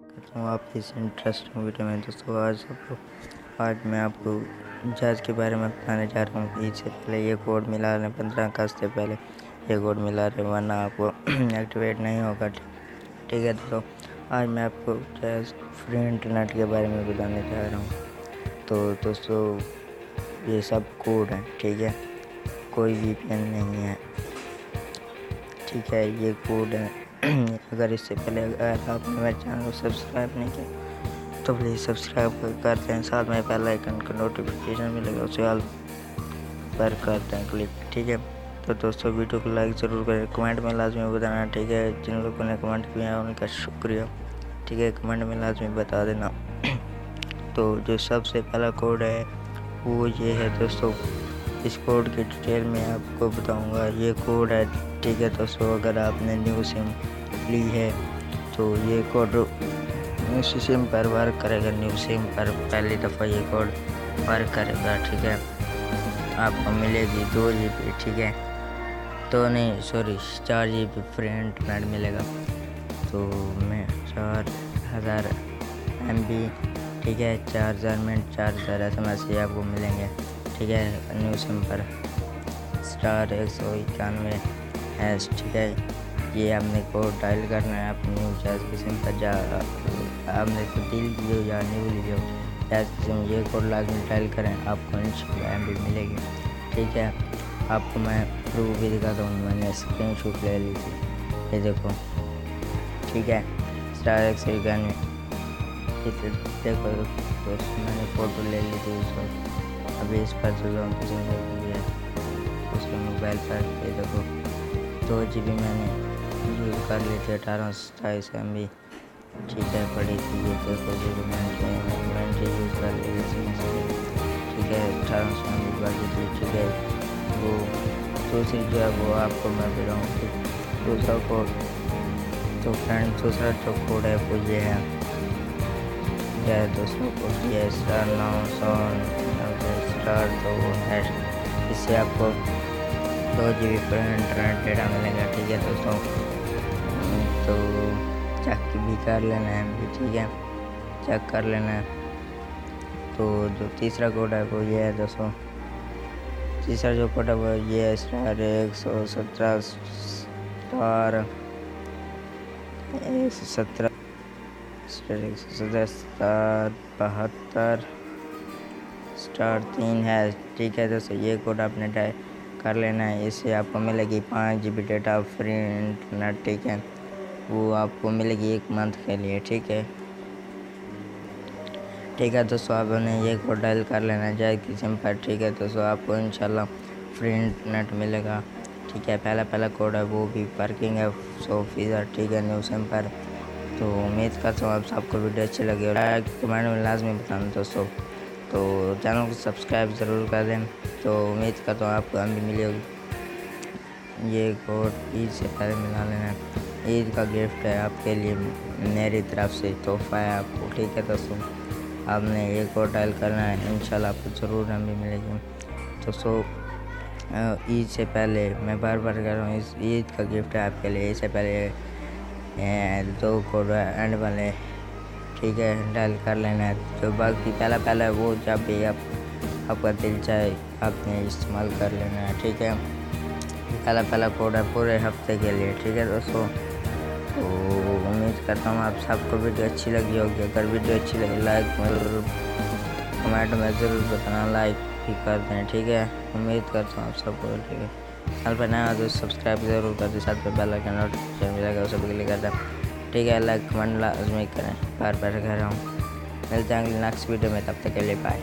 करता हूँ आपकी इस इंटरेस्टिंग वीडियो में। दोस्तों आज मैं आपको जैज़ के बारे में बताने जा रहा हूँ। ईद से पहले ये कोड मिला रहे 15 अगस्त से पहले ये कोड मिला रहे, वरना आपको एक्टिवेट नहीं होगा। ठीक है दोस्तों, आज मैं आपको जैज़ फ्री इंटरनेट के बारे में बताने जा रहा हूँ। तो दोस्तों ये सब कोड है, ठीक है, कोई वीपीएन नहीं है, ठीक है, ये कोड है। अगर इससे पहले अगर आपने मेरे चैनल को सब्सक्राइब नहीं किया तो प्लीज़ सब्सक्राइब कर दें, साथ में बेल आइकन का नोटिफिकेशन मिलेगा उसे ऑल पर कर दें क्लिक, ठीक है। तो दोस्तों वीडियो को लाइक ज़रूर करें, कमेंट में लाजमी बताना, ठीक है। जिन लोगों ने कमेंट किया है उनका शुक्रिया, ठीक है, कमेंट में लाजमी बता देना। तो जो सबसे पहला कोड है वो ये है दोस्तों, इस कोड की डिटेल में आपको बताऊंगा। ये कोड है, ठीक है दोस्तों, अगर आपने न्यू सिम ली है तो ये कोड न्यू सिम पर वर्क करेगा। न्यू सिम पर पहली दफ़ा ये कोड वर्क करेगा, ठीक है। आपको मिलेगी 2 GB, ठीक है, तो नहीं सॉरी 4 GB फ्री इंटरनेट मिलेगा। तो मैं 4000 MB, ठीक है, 4000 मिनट, 4000 SMS ये आपको मिलेंगे, ठीक है, न्यू सिम पर *191#, ठीक है। ये आपने कोड डायल करना है अपनी न्यू जैज़ की सिम पर, आपने तब्दील की हो या न्यू ली हो जैज़ की सिम, ये कोड लाजमी डायल करें, आपको इंशाल्लाह MB मिलेगी, ठीक है। आपको मैं प्रूफ भी दिखाता हूँ, मैंने स्क्रीनशॉट ले ली थी, ये देखो, ठीक है, *191, देखो दोस्तों मैंने फ़ोटो ले ली थी उस वक्त। अभी इस पर जो सिम लगी है उसके मोबाइल पर, ये देखो 2 GB मैंने यूज़ कर ली थी, 1827 MB, ठीक है, पड़ी थी। ये देखो 0 मिनट यूज़ कर ली थी, ठीक है, 1800 MB बाकी थी, ठीक है। वो दूसरी जो है वो आपको मैं दे रहा हूँ, दूसरा कोड। तो फ्रेंड दूसरा जो कोड है वो ये है, क्या है दोस्तों, कोड ये *900*2#, इससे आपको 2 GB पर इंटरनेट डेटा मिलेगा, ठीक है दोस्तों। तो चेक भी कर लेना है MB, ठीक है, चेक कर लेना है। तो जो तीसरा कोड है वो ये है दोस्तों, तीसरा जो कोड है वो ये है *117 *117*72*3 है, ठीक है दोस्तों। ये कोड आपने डायल कर लेना है, इससे आपको मिलेगी 5 GB डेटा फ्री इंटरनेट, ठीक है, वो आपको मिलेगी 1 मंथ के लिए, ठीक है, ठीक है दोस्तों। आपने ये कोड डायल कर लेना है जैज़ की सिम पर, ठीक है दोस्तों, आपको इंशाल्लाह फ्री इंटरनेट मिलेगा, ठीक है। पहला कोड है वो भी वर्किंग है 100%, ठीक है, न्यू सिम पर। तो उम्मीद करता हूँ आप सबको वीडियो अच्छी लगी और कमेंट में लाजमी बताना दोस्तों। तो चैनल को सब्सक्राइब ज़रूर कर दें। तो उम्मीद करता हूँ आपको MB मिली होगी। ये कोड ईद से पहले मिला लेना, ईद का गिफ्ट है आपके लिए, मेरी तरफ से तोहफा है आपको, ठीक है दोस्तों। आपने ये कोड डायल करना है, इंशाल्लाह आपको ज़रूर MB मिलेगी दोस्तों। ईद से पहले मैं बार कह रहा हूँ, इस ईद का गिफ्ट है आपके लिए। इससे पहले 2 कोड एंड वाले, ठीक है, डायल कर लेना है। जो बाकी पहला है वो जब भी आपका दिल चाहे आपने इस्तेमाल कर लेना है, ठीक है। पहला कोड है पूरे हफ्ते के लिए, ठीक है दोस्तों। तो उम्मीद करता हूँ आप सबको वीडियो अच्छी लगी होगी। अगर वीडियो अच्छी लगी लाइक में कमेंट में ज़रूर बताना, लाइक भी कर दें, ठीक है। उम्मीद करता हूँ आप सबको, ठीक है। चैनल पर नया तो सब्सक्राइब ज़रूर कर दें, साथ में बेल आइकन नोटिफिकेशन मिलेगा उसे भी क्लिक कर दें, ठीक है। लाइक कमेंट लाजमी करें, बार कह रहा हूँ। मिलते हैं अगली नेक्स्ट वीडियो में, तब तक के लिए बाय।